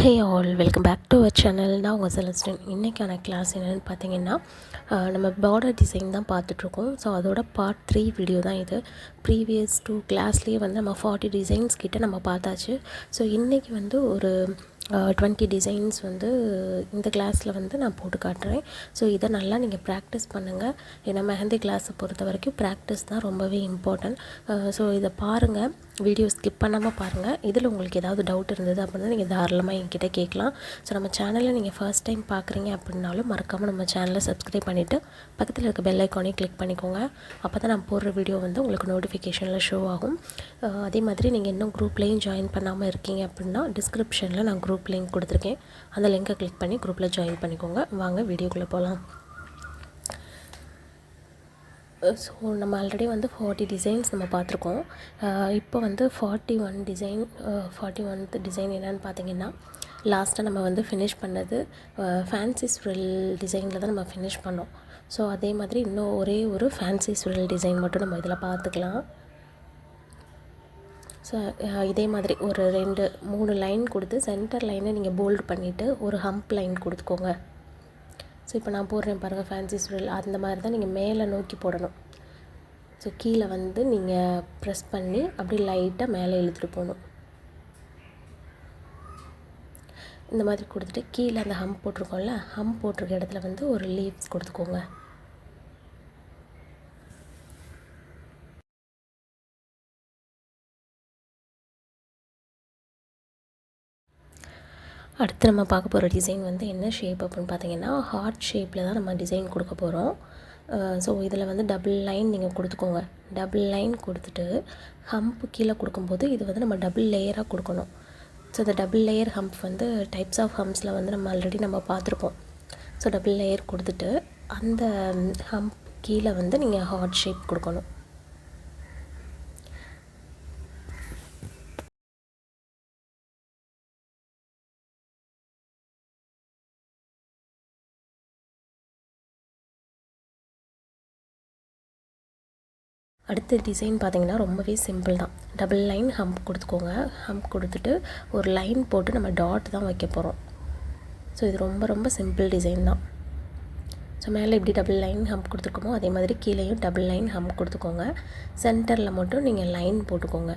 Hey all welcome back to our channel. நான் உங்கள் Celestine. இன்றைக்கான கிளாஸ் என்னென்னு பார்த்தீங்கன்னா, நம்ம பார்டர் டிசைன் தான் பார்த்துட்ருக்கோம். ஸோ அதோட பார்ட் 3 வீடியோ தான் இது. ப்ரீவியஸ் 2 கிளாஸ்லேயே வந்து நம்ம 40 டிசைன்ஸ் கிட்ட நம்ம பார்த்தாச்சு. ஸோ இன்றைக்கி வந்து ஒரு 20 டிசைன்ஸ் வந்து இந்த கிளாஸில் வந்து நான் போட்டு காட்டுறேன். ஸோ இதை நல்லா நீங்கள் ப்ராக்டிஸ் பண்ணுங்கள். ஏன்னா மெஹந்தி கிளாஸை பொறுத்த வரைக்கும் ப்ராக்டிஸ் தான் ரொம்பவே இம்பார்ட்டன்ட். ஸோ இதை பாருங்கள், வீடியோ ஸ்கிப் பண்ணாமல் பாருங்கள். இதில் உங்களுக்கு ஏதாவது டவுட் இருந்தது அப்படின்னா நீங்கள் தாராளமாக என்கிட்ட கேட்கலாம். ஸோ நம்ம சேனலில் நீங்கள் ஃபர்ஸ்ட் டைம் பார்க்குறீங்க அப்படின்னாலும் மறக்காமல் நம்ம சேனலை சப்ஸ்கிரைப் பண்ணிவிட்டு பக்கத்தில் இருக்க பெல் ஐக்கானே கிளிக் பண்ணிக்கோங்க. அப்போ தான் நான் போடுற வீடியோ வந்து உங்களுக்கு நோட்டிஃபிகேஷனில் ஷோ ஆகும். அதே மாதிரி நீங்கள் இன்னும் குரூப்லேயும் ஜாயின் பண்ணாமல் இருக்கீங்க அப்படின்னா டிஸ்கிரிப்ஷனில் நான் குரூப் லிங்க் கொடுத்துருக்கேன். அந்த லிங்கை கிளிக் பண்ணி குரூப்பில் ஜாயின் பண்ணிக்கோங்க. வாங்க வீடியோக்குள்ளே போகலாம். ஸோ நம்ம ஆல்ரெடி வந்து 40 டிசைன்ஸ் நம்ம பார்த்துருக்கோம். இப்போ வந்து 41th டிசைன் என்னென்னு பார்த்தீங்கன்னா, லாஸ்ட்டாக நம்ம வந்து ஃபினிஷ் பண்ணது ஃபேன்சி ஸ்விரல் டிசைனில் தான் நம்ம ஃபினிஷ் பண்ணோம். ஸோ அதே மாதிரி இன்னும் ஒரே ஒரு ஃபேன்சி ஸ்விரல் டிசைன் மட்டும் நம்ம இதில் பார்த்துக்கலாம். ஸோ இதே மாதிரி ஒரு 2-3 லைன் கொடுத்து சென்டர் லைனை நீங்கள் போல்டு பண்ணிவிட்டு ஒரு ஹம்ப் லைன் கொடுத்துக்கோங்க. ஸோ இப்போ நான் போடுறேன் பாருங்கள், ஃபேன்சி ஸ்விரல் அந்த மாதிரி தான் நீங்கள் மேலே நோக்கி போடணும். ஸோ கீழே வந்து நீங்கள் ப்ரெஸ் பண்ணி அப்படி லைட்டாக மேலே இழுத்துட்டு போகணும். இந்த மாதிரி கொடுத்துட்டு கீழே அந்த ஹம்ப் போட்டிருக்கோம்ல, ஹம்ப் போட்டிருக்க இடத்துல வந்து ஒரு லீவ்ஸ் கொடுத்துக்கோங்க. அடுத்து நம்ம பார்க்க போகிற டிசைன் வந்து என்ன ஷேப் அப்படின்னு பார்த்தீங்கன்னா, ஹார்ட் ஷேப்பில் தான் நம்ம டிசைன் கொடுக்க போகிறோம். ஸோ இதில் வந்து டபுள் லைன் நீங்கள் கொடுத்துக்கோங்க. டபுள் லைன் கொடுத்துட்டு ஹம்ப் கீழே கொடுக்கும்போது இது வந்து நம்ம டபுள் லேயராக கொடுக்கணும். ஸோ இந்த டபுள் லேயர் ஹம்ப் வந்து டைப்ஸ் ஆஃப் ஹம்ப்ஸில் வந்து நம்ம ஆல்ரெடி நம்ம பார்த்துருப்போம். ஸோ டபுள் லேயர் கொடுத்துட்டு அந்த ஹம்ப் கீழே வந்து நீங்கள் ஹார்ட் ஷேப் கொடுக்கணும். அடுத்த டிசைன் பார்த்திங்கன்னா ரொம்பவே சிம்பிள் தான். டபுள் லைன் ஹம்ப் கொடுத்துக்கோங்க. ஹம்ப் கொடுத்துட்டு ஒரு லைன் போட்டு நம்ம டாட் தான் வைக்க போகிறோம். ஸோ இது ரொம்ப ரொம்ப சிம்பிள் டிசைன் தான். ஸோ மேலே இப்படி டபுள் லைன் ஹம்ப் கொடுத்துருக்கோமோ அதே மாதிரி கீழேயும் டபுள் லைன் ஹம்ப் கொடுத்துக்கோங்க. சென்டரில் மட்டும் நீங்கள் லைன் போட்டுக்கோங்க.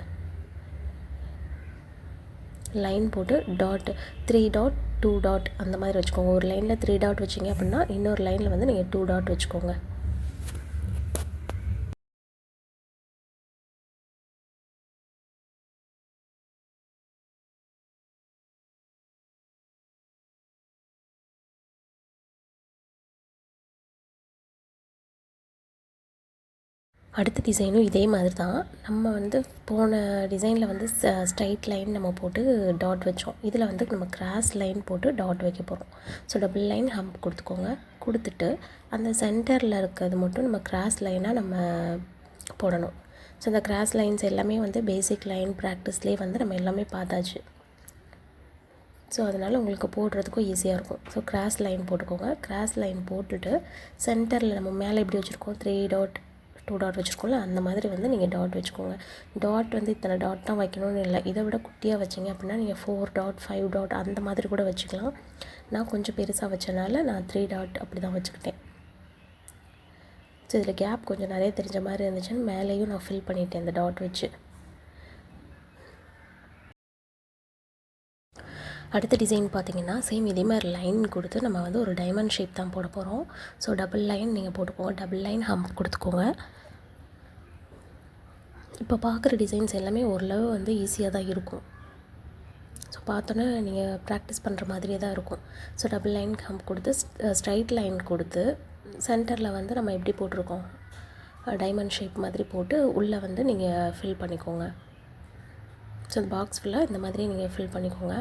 லைன் போட்டு டாட் 3 டாட் 2 டாட் அந்த மாதிரி வச்சுக்கோங்க. ஒரு லைனில் 3 டாட் வச்சிங்க அப்படின்னா இன்னொரு லைனில் வந்து நீங்கள் 2 டாட் வச்சுக்கோங்க. அடுத்த டிசைனும் இதே மாதிரி தான். நம்ம வந்து போன டிசைனில் வந்து ஸ்ட்ரைட் லைன் நம்ம போட்டு டாட் வச்சோம். இதில் வந்து நம்ம கிராஸ் லைன் போட்டு டாட் வைக்க போகிறோம். ஸோ டபுள் லைன் ஹம்ப் கொடுத்துக்கோங்க. கொடுத்துட்டு அந்த சென்டரில் இருக்கிறது மட்டும் நம்ம கிராஸ் லைனாக நம்ம போடணும். ஸோ அந்த கிராஸ் லைன்ஸ் எல்லாமே வந்து பேசிக் லைன் ப்ராக்டிஸ்லேயே வந்து நம்ம எல்லாமே பார்த்தாச்சு. ஸோ அதனால் உங்களுக்கு போடுறதுக்கும் ஈஸியாக இருக்கும். ஸோ கிராஸ் லைன் போட்டுக்கோங்க. கிராஸ் லைன் போட்டுட்டு சென்டரில் நம்ம மேலே எப்படி வச்சுருக்கோம் 3 டாட் 2 டாட் வச்சுருக்கோம்ல, அந்த மாதிரி வந்து நீங்கள் டாட் வச்சுக்கோங்க. டாட் வந்து இத்தனை டாட் தான் வைக்கணும்னு இல்லை. இதை விட குட்டியாக வச்சிங்க அப்படின்னா நீங்கள் 4 டாட் 5 டாட் அந்த மாதிரி கூட வச்சுக்கலாம். நான் கொஞ்சம் பெருசாக வச்சனால நான் 3 டாட் அப்படி தான் வச்சுக்கிட்டேன். ஸோ இதில் கேப் கொஞ்சம் நிறைய தெரிஞ்ச மாதிரி இருந்துச்சுன்னு மேலேயும் நான் ஃபில் பண்ணிவிட்டேன் இந்த டாட் வச்சு. அடுத்த டிசைன் பார்த்திங்கன்னா சேம் இதே மாதிரி லைன் கொடுத்து நம்ம வந்து ஒரு டைமண்ட் ஷேப் தான் போட போகிறோம். ஸோ டபுள் லைன் நீங்கள் போட்டுக்கோங்க. டபுள் லைன் ஹம்ப் கொடுத்துக்கோங்க. இப்போ பார்க்குற டிசைன்ஸ் எல்லாமே ஓரளவு வந்து ஈஸியாக தான் இருக்கும். ஸோ பார்த்தோன்னே நீங்கள் ப்ராக்டிஸ் பண்ணுற மாதிரியே தான் இருக்கும். ஸோ டபுள் லைன் ஹம்ப் கொடுத்து ஸ்ட்ரைட் லைன் கொடுத்து சென்டரில் வந்து நம்ம எப்படி போட்டிருக்கோம் டைமண்ட் ஷேப் மாதிரி போட்டு உள்ளே வந்து நீங்கள் ஃபில் பண்ணிக்கோங்க. ஸோ அந்த பாக்ஸ் ஃபுல்லாக இந்த மாதிரி நீங்கள் ஃபில் பண்ணிக்கோங்க.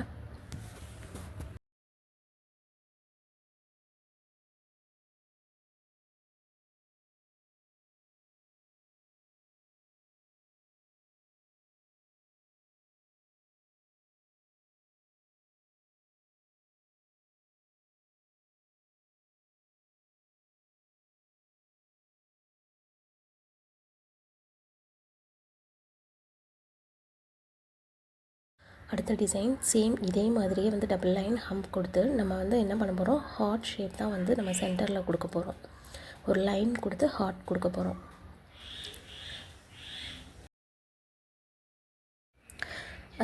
அடுத்த டிசைன் சேம் இதே மாதிரியே வந்து டபுள் லைன் ஹம்ப் கொடுத்து நம்ம வந்து என்ன பண்ண போகிறோம், ஹார்ட் ஷேப் தான் வந்து நம்ம சென்டரில் கொடுக்க போகிறோம். ஒரு லைன் கொடுத்து ஹார்ட் கொடுக்க போகிறோம்.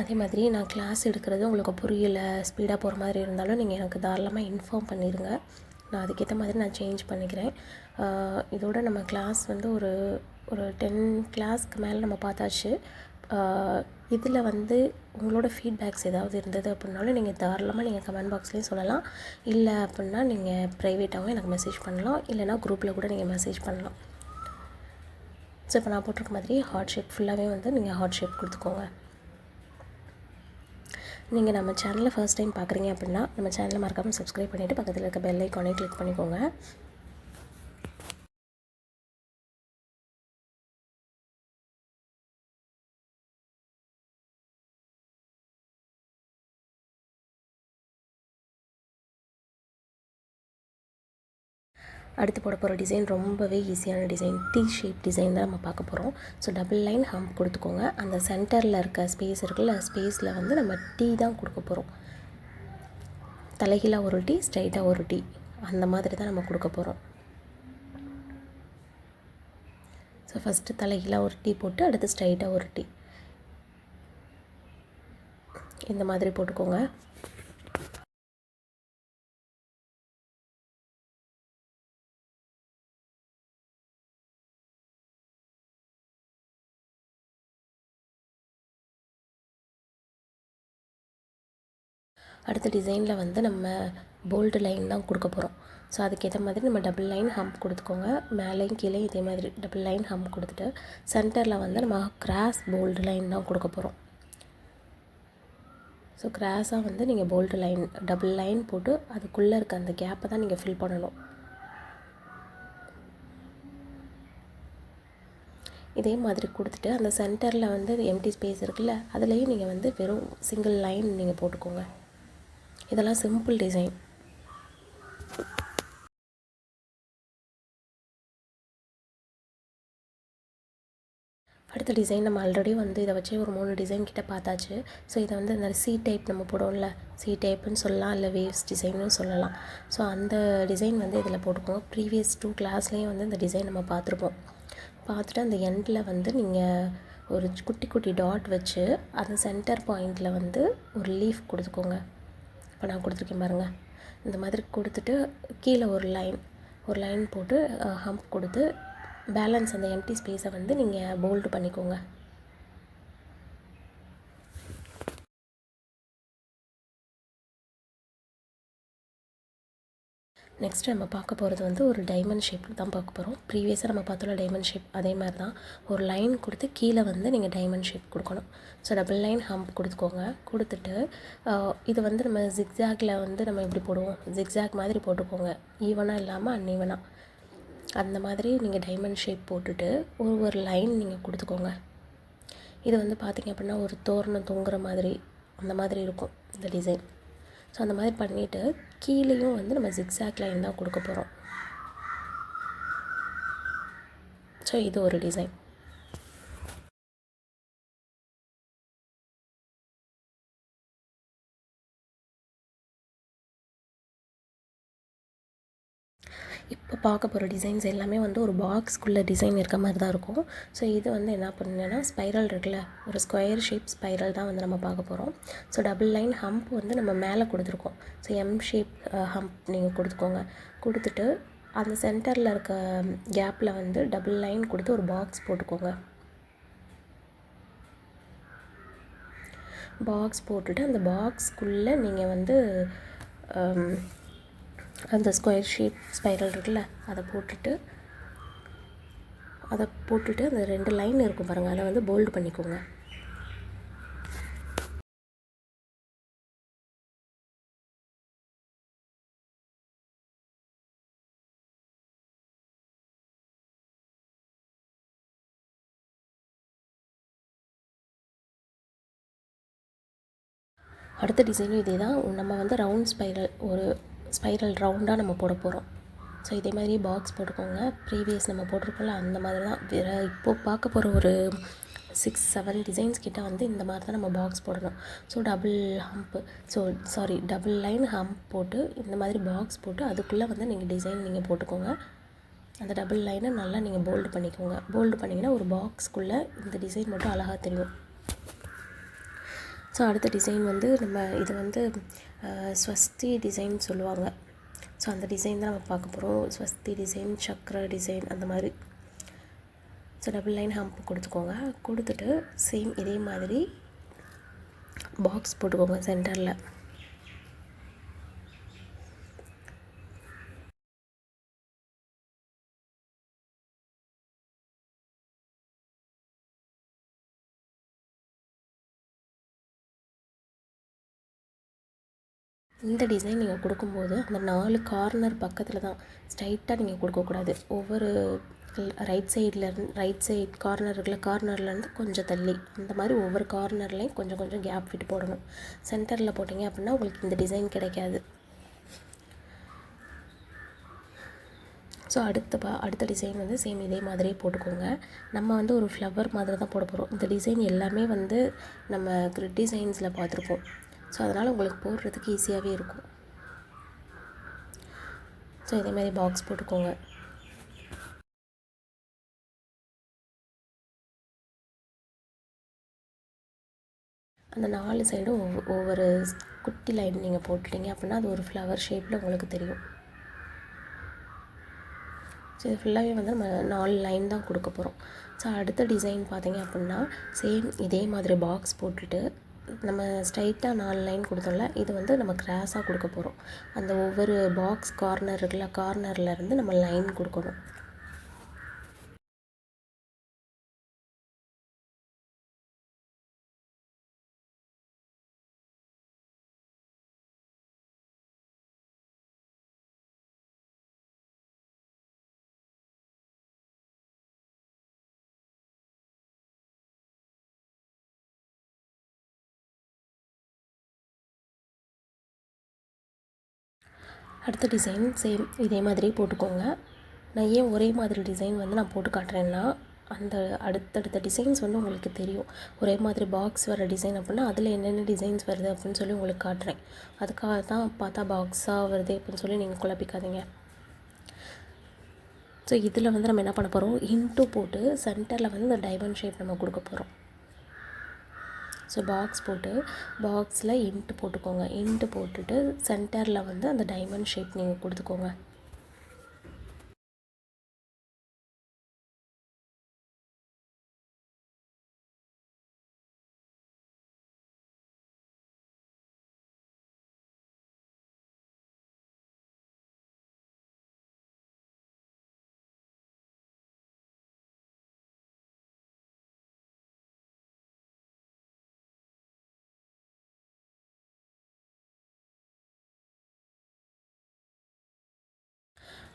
அதே மாதிரி நான் கிளாஸ் எடுக்கிறது உங்களுக்கு புரியலை, ஸ்பீடாக போகிற மாதிரி இருந்தாலும் நீங்கள் எனக்கு தாராளமாக இன்ஃபார்ம் பண்ணிடுங்க. நான் அதுக்கேற்ற மாதிரி நான் சேஞ்ச் பண்ணிக்கிறேன். இதோட நம்ம கிளாஸ் வந்து ஒரு ஒரு 10 கிளாஸ்க்கு மேலே நம்ம பார்த்தாச்சு. இதில் வந்து உங்களோட ஃபீட்பேக்ஸ் ஏதாவது இருந்தது அப்படின்னாலும் நீங்கள் தாராளமாக நீங்கள் கமெண்ட் பாக்ஸ்லேயும் சொல்லலாம். இல்லை அப்படின்னா நீங்கள் ப்ரைவேட்டாகவும் எனக்கு மெசேஜ் பண்ணலாம், இல்லைனா குரூப்பில் கூட நீங்கள் மெசேஜ் பண்ணலாம். ஸோ இப்போ நான் போட்டிருக்க மாதிரி ஹார்ட் ஷேப் ஃபுல்லாகவே வந்து நீங்கள் ஹார்ட் ஷேப் கொடுத்துக்கோங்க. நீங்கள் நம்ம சேனலில் ஃபர்ஸ்ட் டைம் பார்க்குறீங்க அப்படின்னா நம்ம சேனலை மறக்காமல் சப்ஸ்கிரைப் பண்ணிவிட்டு பக்கத்தில் இருக்க பெல் ஐக்கானை கிளிக் பண்ணிக்கோங்க. அடுத்து போட போகிற டிசைன் ரொம்பவே ஈஸியான டிசைன், டி ஷேப் டிசைன் தான் நம்ம பார்க்க போகிறோம். ஸோ டபுள் லைன் ஹம்ப் கொடுத்துக்கோங்க. அந்த சென்டரில் இருக்க ஸ்பேஸ் இருக்குல்ல, ஸ்பேஸில் வந்து நம்ம டீ தான் கொடுக்க போகிறோம். தலைகீழாக ஒரு டீ, ஸ்ட்ரைட்டாக ஒரு டீ, அந்த மாதிரி தான் நம்ம கொடுக்க போகிறோம். ஸோ ஃபஸ்ட்டு தலைகீழாக ஒரு டீ போட்டு அடுத்து ஸ்ட்ரைட்டாக ஒரு டீ, இந்த மாதிரி போட்டுக்கோங்க. அடுத்த டிசைனில் வந்து நம்ம போல்டு லைன் தான் கொடுக்க போகிறோம். ஸோ அதுக்கேற்ற மாதிரி நம்ம டபுள் லைன் ஹம்ப் கொடுத்துக்கோங்க. மேலேயும் கீழே இதே மாதிரி டபுள் லைன் ஹம்ப் கொடுத்துட்டு சென்டரில் வந்து நம்ம கிராஸ் போல்டு லைன் தான் கொடுக்க போகிறோம். ஸோ கிராஸாக வந்து நீங்கள் போல்டு லைன் டபுள் லைன் போட்டு அதுக்குள்ளே இருக்க அந்த கேப்பை தான் நீங்கள் ஃபில் பண்ணணும். இதே மாதிரி கொடுத்துட்டு அந்த சென்டரில் வந்து எம்டி ஸ்பேஸ் இருக்குல்ல, அதுலேயும் நீங்கள் வந்து வெறும் சிங்கிள் லைன் நீங்கள் போட்டுக்கோங்க. இதெல்லாம் சிம்பிள் டிசைன். அடுத்த டிசைன் நம்ம ஆல்ரெடி வந்து இதை வச்சு ஒரு 3 டிசைன் கிட்ட பார்த்தாச்சு. ஸோ இதை வந்து இந்த சி டைப் நம்ம போடுவோம்ல, சி டைப்புன்னு சொல்லலாம், இல்லை வேவ்ஸ் டிசைன்னு சொல்லலாம். ஸோ அந்த டிசைன் வந்து இதில் போட்டுக்கோங்க. ப்ரீவியஸ் 2 கிளாஸ்லேயும் வந்து இந்த டிசைன் நம்ம பார்த்துருப்போம். பார்த்துட்டு அந்த எண்டில் வந்து நீங்கள் ஒரு குட்டி குட்டி டாட் வச்சு அந்த சென்டர் பாயிண்டில் வந்து ஒரு லீஃப் கொடுத்துக்கோங்க. இப்போ நான் கொடுத்துருக்கேன் பாருங்கள், இந்த மாதிரி கொடுத்துட்டு கீழே ஒரு லைன் போட்டு ஹம்ப் கொடுத்து பேலன்ஸ் அந்த எம்டி ஸ்பேஸை வந்து நீங்கள் போல்டு பண்ணிக்கோங்க. நெக்ஸ்ட் நம்ம பார்க்க போகிறது வந்து ஒரு டைமண்ட் ஷேப் தான் பார்க்க போகிறோம். ப்ரீவியஸாக நம்ம பார்த்தோம்ல டைமண்ட் ஷேப், அதே மாதிரி தான் ஒரு லைன் கொடுத்து கீழே வந்து நீங்கள் டைமண்ட் ஷேப் கொடுக்கணும். ஸோ டபுள் லைன் ஹம்ப் கொடுத்துக்கோங்க. கொடுத்துட்டு இது வந்து நம்ம ஜிக்ஸாகில் வந்து நம்ம எப்படி போடுவோம், ஜிக்ஸாக் மாதிரி போட்டுக்கோங்க, ஈவனாக இல்லாமல் அன்ஈவனாக. அந்த மாதிரி நீங்கள் டைமண்ட் ஷேப் போட்டுட்டு ஒரு லைன் நீங்கள் கொடுத்துக்கோங்க. இது வந்து பார்த்திங்க அப்படின்னா ஒரு தோரணம் தொங்குற மாதிரி அந்த மாதிரி இருக்கும் இந்த டிசைன். ஸோ அந்த மாதிரி பண்ணிவிட்டு கீழேயும் வந்து நம்ம ஜிக்ஸாக் லைன் தான் கொடுக்க போகிறோம். ஸோ இது ஒரு டிசைன். இப்போ பார்க்க போகிற டிசைன்ஸ் எல்லாமே வந்து ஒரு பாக்ஸ்க்குள்ளே டிசைன் இருக்க மாதிரி தான் இருக்கும். ஸோ இது வந்து என்ன பண்ணுன்னா ஸ்பைரல் இருக்குல்ல, ஒரு ஸ்கொயர் ஷேப் ஸ்பைரல் தான் வந்து நம்ம பார்க்க போகிறோம். ஸோ டபுள் லைன் ஹம்ப் வந்து நம்ம மேலே கொடுத்துருக்கோம். ஸோ எம் ஷேப் ஹம்ப் நீங்கள் கொடுத்துக்கோங்க. கொடுத்துட்டு அந்த சென்டரில் இருக்க கேப்பில் வந்து டபுள் லைன் கொடுத்து ஒரு பாக்ஸ் போட்டுக்கோங்க. பாக்ஸ் போட்டுட்டு அந்த பாக்ஸ்க்குள்ளே நீங்கள் வந்து அந்த ஸ்கொயர் ஷேப் ஸ்பைரல் இருக்குல்ல, அதை போட்டுட்டு அந்த 2 லைன் இருக்கும் பாருங்கள், அதை வந்து போல்டு பண்ணிக்கோங்க. அடுத்த டிசைனும் இதே தான். நம்ம வந்து ரவுண்ட் ஸ்பைரல், ஒரு ஸ்பைரல் ரவுண்டாக நம்ம போட போகிறோம். ஸோ இதே மாதிரி பாக்ஸ் போட்டுக்கோங்க. ப்ரீவியஸ் நம்ம போட்டிருக்கோம்ல அந்த மாதிரி தான். வேறு இப்போது பார்க்க போகிற ஒரு 6-7 டிசைன்ஸ் கிட்ட வந்து இந்த மாதிரி தான் நம்ம பாக்ஸ் போடணும். ஸோ டபுள் லைன் ஹம்ப் போட்டு இந்த மாதிரி பாக்ஸ் போட்டு அதுக்குள்ளே வந்து நீங்கள் டிசைன் நீங்கள் போட்டுக்கோங்க. அந்த டபுள் லைனை நல்லா நீங்கள் போல்டு பண்ணிக்கோங்க. போல்டு பண்ணிங்கன்னா ஒரு பாக்ஸ்க்குள்ளே இந்த டிசைன் மட்டும் அழகாக தெரியும். ஸோ அடுத்த டிசைன் வந்து இது வந்து ஸ்வஸ்தி டிசைன் சொல்லுவாங்க. ஸோ அந்த டிசைன் தான் நம்ம பார்க்க போகிறோம். ஸ்வஸ்தி டிசைன், சக்கர டிசைன் அந்த மாதிரி. ஸோ டபுள் லைன் ஹம்ப் கொடுத்துக்கோங்க. கொடுத்துட்டு சேம் இதே மாதிரி பாக்ஸ் போட்டுக்கோங்க சென்டரில். இந்த டிசைன் நீங்கள் கொடுக்கும்போது அந்த 4 கார்னர் பக்கத்தில் தான், ஸ்ட்ரைட்டாக நீங்கள் கொடுக்கக்கூடாது. ஒவ்வொரு ரைட் சைட் கார்னர்லேருந்து கொஞ்சம் தள்ளி அந்த மாதிரி ஒவ்வொரு கார்னர்லேயும் கொஞ்சம் கொஞ்சம் கேப் விட்டு போடணும். சென்டரில் போட்டிங்க அப்படின்னா உங்களுக்கு இந்த டிசைன் கிடைக்காது. ஸோ அடுத்த டிசைன் வந்து சேம் இதே மாதிரியே போட்டுக்கோங்க. நம்ம வந்து ஒரு ஃப்ளவர் மாதிரி தான் போட போகிறோம். இந்த டிசைன் எல்லாமே வந்து நம்ம கிரிட் டிசைன்ஸில் பார்த்துருப்போம். ஸோ அதனால் உங்களுக்கு போடுறதுக்கு ஈஸியாகவே இருக்கும். ஸோ இதேமாதிரி பாக்ஸ் போட்டுக்கோங்க. அந்த 4 சைடும் ஒவ்வொரு குட்டி லைன் நீங்கள் போட்டுட்டீங்க அப்படின்னா அது ஒரு ஃப்ளவர் ஷேப்பில் உங்களுக்கு தெரியும். ஸோ இது ஃபுல்லாகவே வந்து நம்ம 4 லைன் தான் கொடுக்க போகிறோம். ஸோ அடுத்த டிசைன் பார்த்திங்க அப்படின்னா சேம் இதே மாதிரி பாக்ஸ் போட்டுட்டு நம்ம ஸ்ட்ரைட்டாக 4 லைன் கொடுத்தோம்ல, இது வந்து நம்ம கிராஸாக கொடுக்க போகிறோம். அந்த ஒவ்வொரு பாக்ஸ் கார்னர் இருக்குல்ல, கார்னர்லேருந்து நம்ம லைன் கொடுக்கணும். அடுத்த டிசைன் சேம் இதே மாதிரி போட்டுக்கோங்க. நான் ஏன் ஒரே மாதிரி டிசைன் வந்து நான் போட்டு காட்டுறேன்னா, அந்த அடுத்தடுத்த டிசைன்ஸ் வந்து உங்களுக்கு தெரியும். ஒரே மாதிரி பாக்ஸ் வர டிசைன் அப்படின்னா அதில் என்னென்ன டிசைன்ஸ் வருது அப்படின்னு சொல்லி உங்களுக்கு காட்டுறேன். அதுக்காக தான் பார்த்தா பாக்ஸாக வருது அப்படின்னு சொல்லி நீங்கள் குழப்பிக்காதீங்க. ஸோ இதில் வந்து நம்ம என்ன பண்ண போகிறோம், இன்ட்டு போட்டு சென்டரில் வந்து இந்த டைமண்ட் ஷேப் நம்ம கொடுக்க போகிறோம். ஸோ பாக்ஸ் போட்டு பாக்ஸில் இன்ட்டு போட்டுக்கோங்க. இன்ட்டு போட்டுட்டு சென்டரில் வந்து அந்த டைமண்ட் ஷேப் நீங்கள் கொடுத்துக்கோங்க.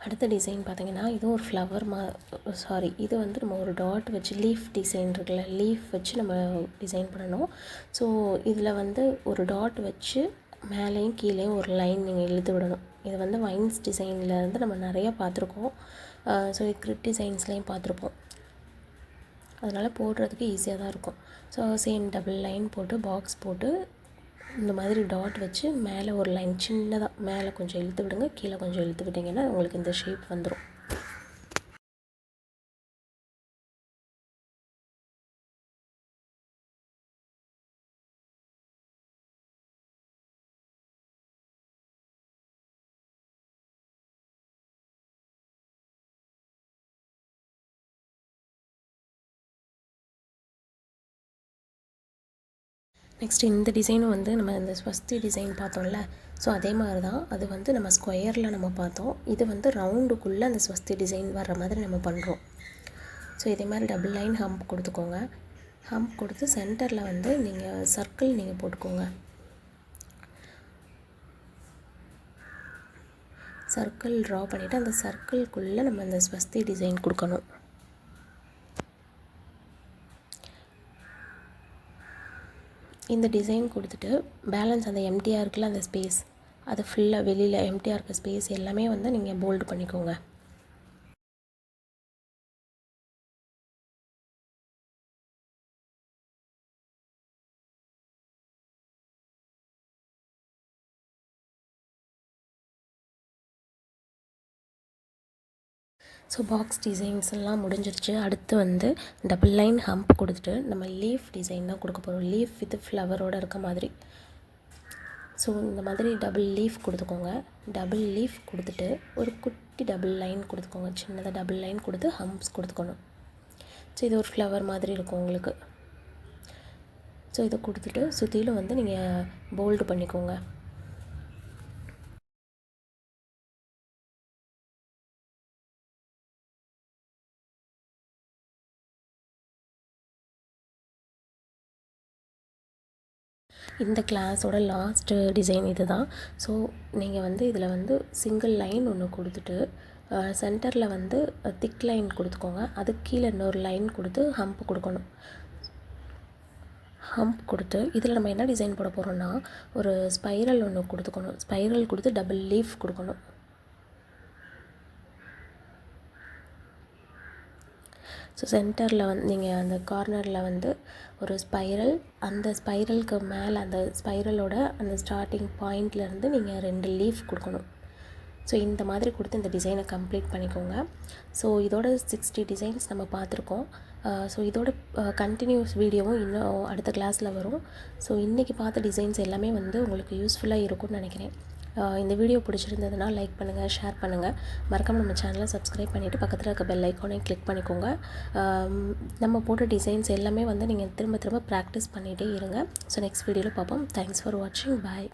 அடுத்த டிசைன் பார்த்திங்கன்னா இதுவும் ஒரு ஃப்ளவர் இது வந்து நம்ம ஒரு டாட் வச்சு லீஃப் டிசைன் இருக்குல்ல, லீஃப் வச்சு நம்ம டிசைன் பண்ணணும். ஸோ இதில் வந்து ஒரு டாட் வச்சு மேலேயும் கீழேயும் ஒரு லைன் நீங்கள் இழுத்து விடணும். இது வந்து வைன்ஸ் டிசைனில் இருந்து நம்ம நிறையா பார்த்துருக்கோம். ஸோ கிரிட் டிசைன்ஸ்லேயும் பார்த்துருப்போம். அதனால் போடுறதுக்கு ஈஸியாக தான் இருக்கும். ஸோ சேம் டபுள் லைன் போட்டு பாக்ஸ் போட்டு இந்த மாதிரி டாட் வச்சு மேலே ஒரு லைன் சின்னதாக மேலே கொஞ்சம் இழுத்து விடுங்க, கீழே கொஞ்சம் இழுத்து விட்டிங்கன்னா உங்களுக்கு இந்த ஷேப் வந்துடும். நெக்ஸ்ட் இந்த டிசைனும் வந்து நம்ம இந்த ஸ்வஸ்தி டிசைன் பார்த்தோம்ல, ஸோ அதே மாதிரி தான். அது வந்து நம்ம ஸ்கொயரில் நம்ம பார்த்தோம். இது வந்து ரவுண்டுக்குள்ளே அந்த ஸ்வஸ்தி டிசைன் வர்ற மாதிரி நம்ம பண்ணுறோம். ஸோ இதே மாதிரி டபுள் லைன் ஹம்ப் கொடுத்துக்கோங்க. ஹம்ப் கொடுத்து சென்டரில் வந்து நீங்கள் சர்க்கிள் நீங்கள் போட்டுக்கோங்க. சர்க்கிள் ட்ரா பண்ணிவிட்டு அந்த சர்க்கிள்குள்ளே நம்ம அந்த ஸ்வஸ்தி டிசைன் கொடுக்கணும். இந்த டிசைன் கொடுத்துட்டு பேலன்ஸ் அந்த எம்டிஆர் இருக்குல்ல, அந்த ஸ்பேஸ் அது ஃபுல்லாக வெளியில் எம்டிஆர் இருக்க ஸ்பேஸ் எல்லாமே வந்து நீங்கள் போல்டு பண்ணிக்கோங்க. ஸோ பாக்ஸ் டிசைன்ஸ் எல்லாம் முடிஞ்சிருச்சு. அடுத்து வந்து டபுள் லைன் ஹம்ப் கொடுத்துட்டு நம்ம லீஃப் டிசைன் தான் கொடுக்க போகிறோம். லீஃப் வித் ஃப்ளவரோடு இருக்க மாதிரி. ஸோ இந்த மாதிரி டபுள் லீஃப் கொடுத்துக்கோங்க. டபுள் லீஃப் கொடுத்துட்டு ஒரு குட்டி டபுள் லைன் கொடுத்துக்கோங்க. சின்னதாக டபுள் லைன் கொடுத்து ஹம்ப்ஸ் கொடுத்துக்கணும். ஸோ இது ஒரு ஃப்ளவர் மாதிரி இருக்கும் உங்களுக்கு. ஸோ இதை கொடுத்துட்டு சுற்றிலும் வந்து நீங்கள் போல்டு பண்ணிக்கோங்க. இந்த கிளாஸோட லாஸ்ட்டு டிசைன் இது தான். ஸோ நீங்கள் வந்து இதில் வந்து சிங்கிள் லைன் ஒன்று கொடுத்துட்டு சென்டரில் வந்து திக் லைன் கொடுத்துக்கோங்க. அதுக்கு கீழே இன்னொரு லைன் கொடுத்து ஹம்ப் கொடுக்கணும். ஹம்ப் கொடுத்து இதில் நம்ம என்ன டிசைன் போட போகிறோன்னா ஒரு ஸ்பைரல் ஒன்று கொடுத்துக்கணும். ஸ்பைரல் கொடுத்து டபுள் லீஃப் கொடுக்கணும். ஸோ சென்டரில் வந்து நீங்கள் அந்த கார்னரில் வந்து ஒரு ஸ்பைரல், அந்த ஸ்பைரலுக்கு மேலே அந்த ஸ்பைரலோட அந்த ஸ்டார்டிங் பாயிண்ட்லேருந்து நீங்கள் 2 லீஃப் கொடுக்கணும். ஸோ இந்த மாதிரி கொடுத்து இந்த டிசைனை கம்ப்ளீட் பண்ணிக்கோங்க. ஸோ இதோட 60 டிசைன்ஸ் நம்ம பார்த்துருக்கோம். ஸோ இதோட கண்டினியூஸ் வீடியோவும் இன்னும் அடுத்த கிளாஸில் வரும். ஸோ இன்றைக்கி பார்த்த டிசைன்ஸ் எல்லாமே வந்து உங்களுக்கு யூஸ்ஃபுல்லாக இருக்கும்னு நினைக்கிறேன். இந்த வீடியோ பிடிச்சிருந்ததுன்னா லைக் பண்ணுங்கள், ஷேர் பண்ணுங்கள். மறக்காமல் நம்ம சேனலை சப்ஸ்கிரைப் பண்ணிவிட்டு பக்கத்தில் இருக்க பெல் ஐக்கானையும் கிளிக் பண்ணிக்கோங்க. நம்ம போட்ட டிசைன்ஸ் எல்லாமே வந்து நீங்கள் திரும்ப திரும்ப ப்ராக்டிஸ் பண்ணிகிட்டே இருங்க. ஸோ நெக்ஸ்ட் வீடியோவில் பார்ப்போம். தேங்க்ஸ் ஃபார் வாட்சிங். பாய்.